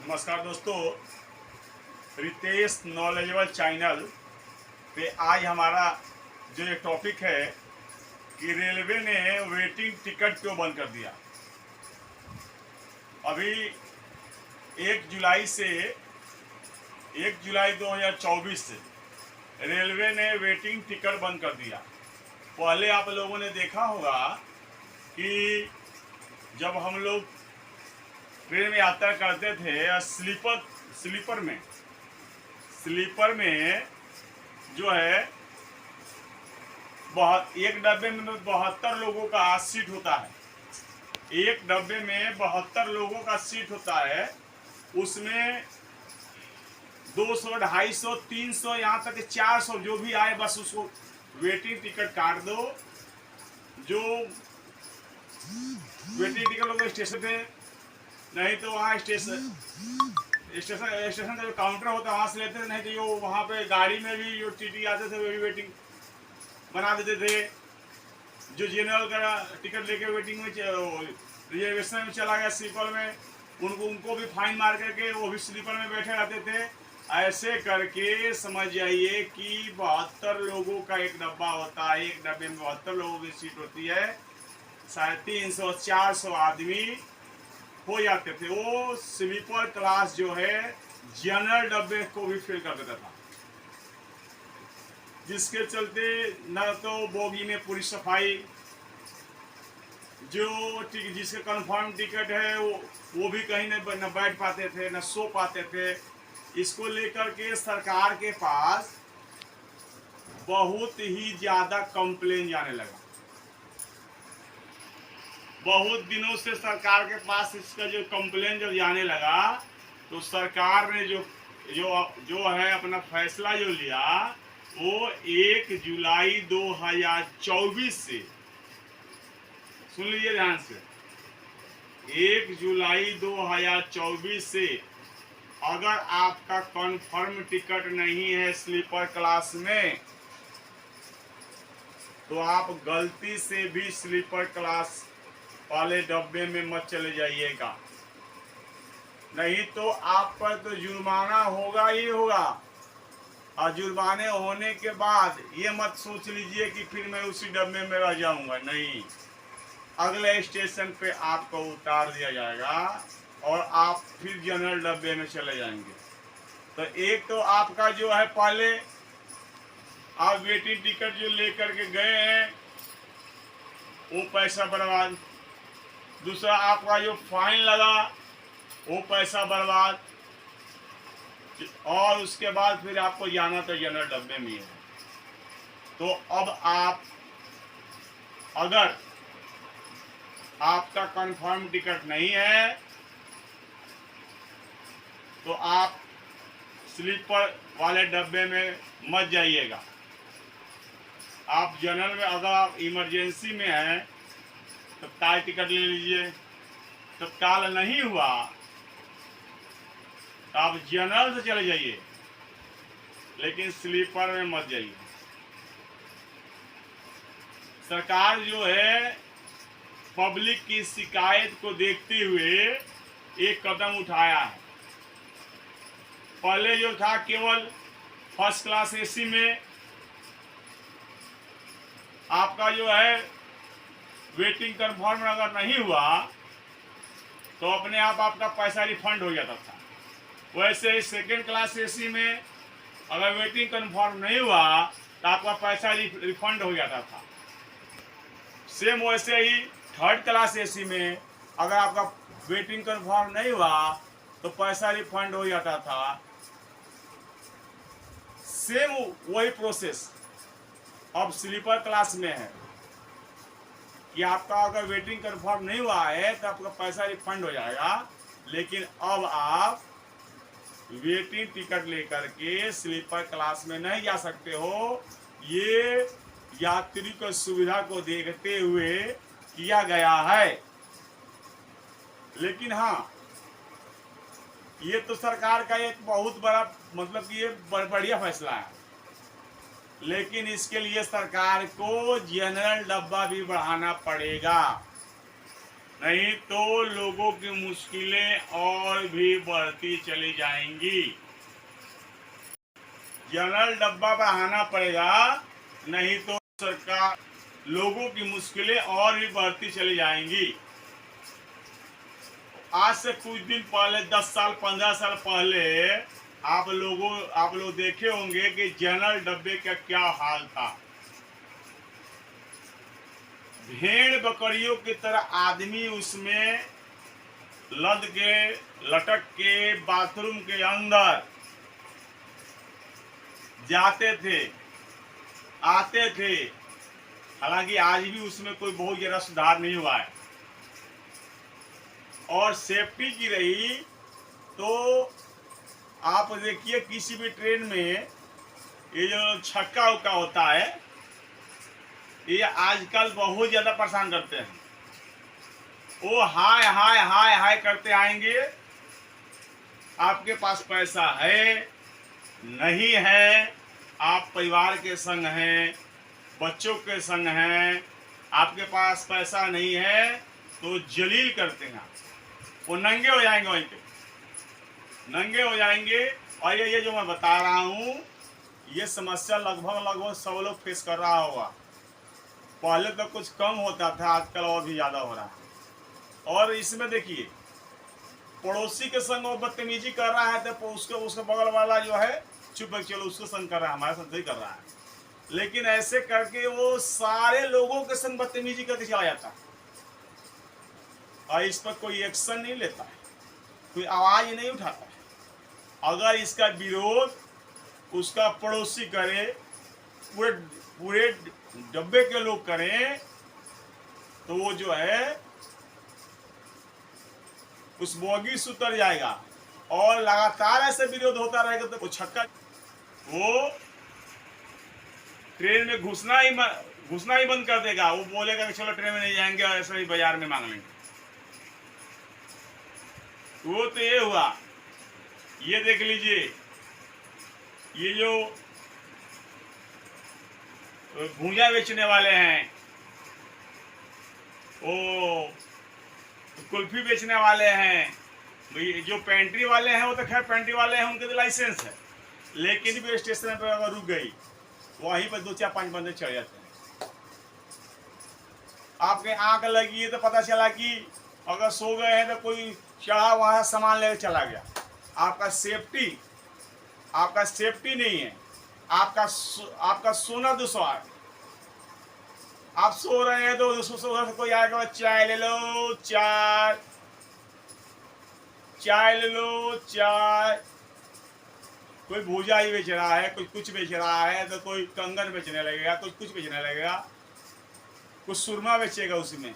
नमस्कार दोस्तों, Ritesh knowledgeable channel पे आज हमारा जो ये टॉपिक है कि रेलवे ने वेटिंग टिकट क्यों बंद कर दिया। अभी 1 जुलाई 2024 से रेलवे ने वेटिंग टिकट बंद कर दिया। पहले आप लोगों ने देखा होगा कि जब हम लोग ट्रेन में यात्रा करते थे स्लीपर में जो है एक डब्बे में 72 लोगों का सीट होता है। एक डब्बे में 72 लोगों का सीट होता है। उसमें 200, 250, 300, यहाँ तक 400 जो भी आए बस उसको वेटिंग टिकट काट दो। जो वेटिंग टिकट लोग स्टेशन पे, नहीं तो वहाँ स्टेशन का जो काउंटर होता है वहाँ से लेते थे, नहीं तो जो वहाँ पे गाड़ी में भी जो टीटी आते थे वो भी वेटिंग बना देते थे। जो जनरल का टिकट लेके वेटिंग में रिजर्वेशन में चला गया स्लीपर में, उनको भी फाइन मार करके वो भी स्लीपर में बैठे रहते थे। ऐसे करके समझ जाइए कि 72 लोगों का एक डब्बा होता है। एक डब्बे में 72 लोगों की सीट होती है। 350, 400 आदमी हो जाते थे। वो स्लीपर क्लास जो है जनरल डब्बे को भी फिल कर देता था, जिसके चलते न तो बोगी में पूरी सफाई, जो जिसके कंफर्म टिकट है वो भी कहीं न बैठ पाते थे, न सो पाते थे। इसको लेकर के सरकार के पास बहुत ही ज़्यादा कंप्लेन जाने लगा। बहुत दिनों से सरकार के पास इसका जो कंप्लेन जब जाने लगा तो सरकार ने जो है अपना फैसला जो लिया वो 1 जुलाई 2024 से, सुन लीजिए ध्यान से, 1 जुलाई 2024 से अगर आपका कंफर्म टिकट नहीं है स्लीपर क्लास में तो आप गलती से भी स्लीपर क्लास वाले डब्बे में मत चले जाइएगा, नहीं तो आप पर तो जुर्माना होगा ही होगा। और जुर्माने होने के बाद ये मत सोच लीजिए कि फिर मैं उसी डब्बे में रह जाऊंगा, नहीं, अगले स्टेशन पे आपको उतार दिया जाएगा और आप फिर जनरल डब्बे में चले जाएंगे। तो एक तो आपका जो है पहले आप वेटिंग टिकट जो लेकर के गए हैं वो पैसा बर्बाद, दूसरा आपका जो फाइन लगा वो पैसा बर्बाद, और उसके बाद फिर आपको जाना तो जनरल डब्बे में है। तो अब आप अगर आपका कंफर्म टिकट नहीं है तो आप स्लीपर वाले डब्बे में मत जाइएगा। आप जनरल में, अगर आप इमरजेंसी में हैं तत्काल टिकट ले लीजिए। तत्काल नहीं हुआ तो आप जनरल से चले जाइए, लेकिन स्लीपर में मत जाइए। सरकार जो है पब्लिक की शिकायत को देखते हुए एक कदम उठाया है। पहले जो था केवल फर्स्ट क्लास एसी में आपका जो है वेटिंग कंफर्म अगर नहीं हुआ तो अपने आप आपका पैसा रिफंड हो जाता था। वैसे ही सेकेंड क्लास एसी में अगर वेटिंग कंफर्म नहीं हुआ तो आपका पैसा रिफंड हो जाता था। सेम वैसे ही थर्ड क्लास एसी में अगर आपका वेटिंग कंफर्म नहीं हुआ तो पैसा रिफंड हो जाता था। सेम वही प्रोसेस अब स्लीपर क्लास में है कि आपका अगर वेटिंग कंफर्म नहीं हुआ है तो आपका पैसा रिफंड हो जाएगा, लेकिन अब आप वेटिंग टिकट लेकर के स्लीपर क्लास में नहीं जा सकते हो। ये यात्री की सुविधा को देखते हुए किया गया है। लेकिन हाँ, ये तो सरकार का एक बहुत बड़ा मतलब कि ये बढ़िया फैसला है, लेकिन इसके लिए सरकार को जनरल डब्बा भी बढ़ाना पड़ेगा। नहीं तो लोगों की मुश्किलें और भी बढ़ती चली जाएंगी। जनरल डब्बा बढ़ाना पड़ेगा, नहीं तो सरकार लोगों की मुश्किलें और भी बढ़ती चली जाएंगी। आज से कुछ दिन पहले 10 साल 15 साल पहले आप लोग देखे होंगे कि जनरल डब्बे का क्या हाल था। भेड़ बकरियों की तरह आदमी उसमें लद के लटक के बाथरूम के अंदर जाते थे, आते थे। हालांकि आज भी उसमें कोई बहुत ज्यादा सुधार नहीं हुआ है। और सेफ्टी की रही तो आप देखिए किसी भी ट्रेन में ये जो छक्का उक्का होता है, ये आजकल बहुत ज्यादा परेशान करते हैं। वो हाय हाय हाय हाय करते आएंगे। आपके पास पैसा है नहीं है, आप परिवार के संग हैं, बच्चों के संग हैं, आपके पास पैसा नहीं है तो जलील करते हैं। वो नंगे हो जाएंगे, वहीं पे नंगे हो जाएंगे। और ये जो मैं बता रहा हूँ, ये समस्या लगभग सब लोग फेस कर रहा होगा। पहले तो कुछ कम होता था, आजकल और भी ज़्यादा हो रहा है। और इसमें देखिए, पड़ोसी के संग वो बदतमीजी कर रहा है तो उसके बगल वाला जो है चुप है, चलो उसके संग कर रहा है, हमारे संग नहीं कर रहा है। लेकिन ऐसे करके वो सारे लोगों के संग बदतमीजी करके चला जाता है और इस पर कोई एक्शन नहीं लेता है, कोई आवाज नहीं उठाता है। अगर इसका विरोध उसका पड़ोसी करे, पूरे डब्बे के लोग करें, तो वो जो है उस बोगी से उतर जाएगा। और लगातार ऐसे विरोध होता रहेगा तो वो छक्का, वो ट्रेन में घुसना ही बंद कर देगा। वो बोलेगा कि चलो ट्रेन में नहीं जाएंगे और ऐसे ही बाजार में मांग लेंगे। वो तो ये हुआ। ये देख लीजिए, ये जो भूजा बेचने वाले हैं, वो कुल्फी बेचने वाले हैं, जो पेंट्री वाले हैं, वो तो खैर पेंट्री वाले हैं, उनके तो लाइसेंस है। लेकिन भी स्टेशन पर अगर रुक गई, वहीं पर 2 4 5 बंदे चढ़ जाते हैं। आपके आंख लगी है तो पता चला कि अगर सो गए हैं तो कोई चढ़ा वहां सामान लेकर चला गया। आपका सेफ्टी नहीं है, आपका सोना दुश्वार। आप सो रहे हैं तो उधर से कोई आएगा, चाय ले लो, चाय ले लो, चाय। कोई भूजा ही बेच रहा है, कुछ बेच रहा है, तो कोई कंगन बेचने लगेगा, कुछ बेचने लगेगा, कुछ सुरमा बेचेगा उसमें।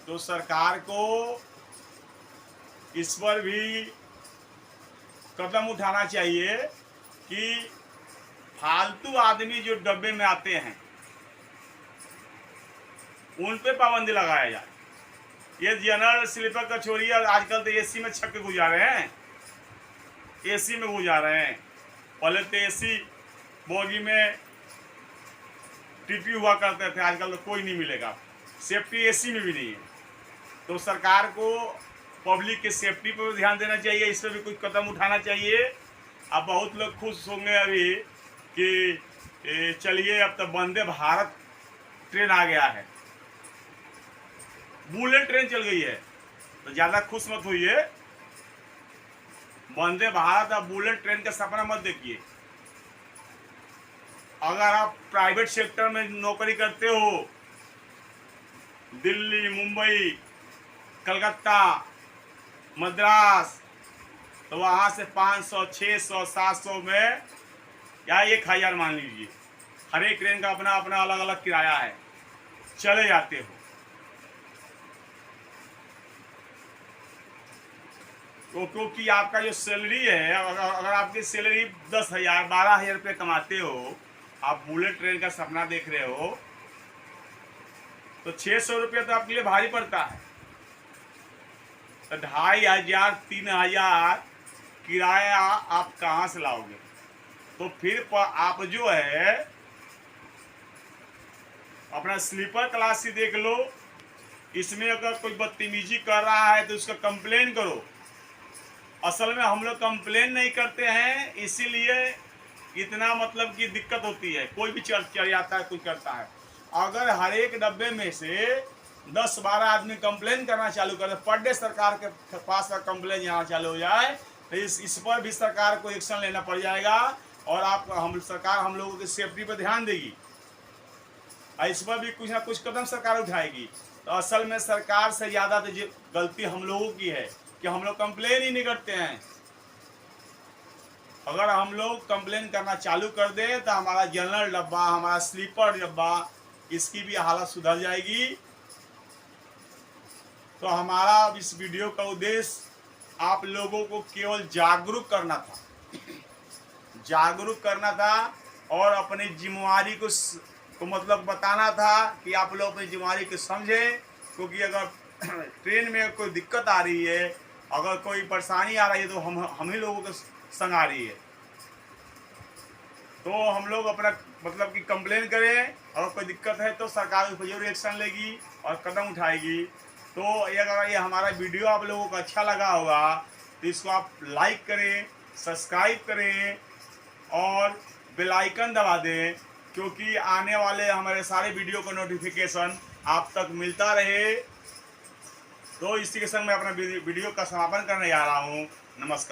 तो सरकार को इस पर भी कदम उठाना चाहिए कि फालतू आदमी जो डब्बे में आते हैं उन पे पाबंदी लगाया जाए। ये जनरल स्लीपर का छोड़िए, आजकल तो एसी में छक्के गुजारे हैं, एसी में गुजारे हैं। पहले तो एसी बोगी में टीटी हुआ करते थे, आजकल तो कोई नहीं मिलेगा। सेफ्टी एसी में भी नहीं है। तो सरकार को पब्लिक के सेफ्टी पर भी ध्यान देना चाहिए, इस पर भी कुछ कदम उठाना चाहिए। अब बहुत लोग खुश होंगे अभी कि चलिए अब तो वंदे भारत ट्रेन आ गया है, बुलेट ट्रेन चल गई है। तो ज़्यादा खुश मत होइए। वंदे भारत और बुलेट ट्रेन का सपना मत देखिए। अगर आप प्राइवेट सेक्टर में नौकरी करते हो, दिल्ली, मुंबई, कलकत्ता, मद्रास, तो वहाँ से 500, 600, 700 में या 1000 मान लीजिए, हर एक ट्रेन का अपना अपना अलग अलग किराया है, चले जाते हो। तो क्योंकि आपका जो सैलरी है, अगर आपकी सैलरी 10,000, 12,000 रुपये कमाते हो, आप बुलेट ट्रेन का सपना देख रहे हो, तो 600 रुपये तो आपके लिए भारी पड़ता है। तो 2,500, 3,000 किराया आप कहाँ से लाओगे? तो फिर आप जो है अपना स्लीपर क्लास ही देख लो, इसमें अगर कोई बदतमीजी कर रहा है तो उसका कंप्लेन करो। असल में हम लोग कंप्लेन नहीं करते हैं, इसीलिए इतना मतलब कि दिक्कत होती है। कोई भी चढ़ जाता है, कोई करता है। अगर हर एक डब्बे में से 10-12 आदमी कंप्लेन करना चालू कर दे, पर डे सरकार के पास कंप्लेन यहाँ चालू हो जाए, तो इस पर भी सरकार को एक्शन लेना पड़ जाएगा और सरकार हम लोगों की सेफ्टी पर ध्यान देगी और इस पर भी कुछ ना कुछ कदम सरकार उठाएगी। तो असल में सरकार से ज़्यादा तो गलती हम लोगों की है कि हम लोग कंप्लेन ही नहीं करते हैं। अगर हम लोग कंप्लेन करना चालू कर दें तो हमारा जनरल डब्बा, हमारा स्लीपर डब्बा, इसकी भी हालत सुधर जाएगी। तो हमारा इस वीडियो का उद्देश्य आप लोगों को केवल जागरूक करना था, और अपनी जिम्मेवारी को मतलब बताना था कि आप लोग अपनी जिम्मेवारी को समझें। क्योंकि अगर ट्रेन में कोई दिक्कत आ रही है, अगर कोई परेशानी आ रही है, तो हम ही लोगों को संग आ रही है। तो हम लोग अपना मतलब कि कंप्लेन करें, और कोई दिक्कत है तो सरकार उस पर जरूर एक्शन लेगी और कदम उठाएगी। तो अगर ये हमारा वीडियो आप लोगों को अच्छा लगा होगा तो इसको आप लाइक करें, सब्सक्राइब करें और बेल आइकन दबा दें, क्योंकि आने वाले हमारे सारे वीडियो का नोटिफिकेशन आप तक मिलता रहे। तो इसी के संग मैं अपना वीडियो का समापन करने जा रहा हूँ। नमस्कार।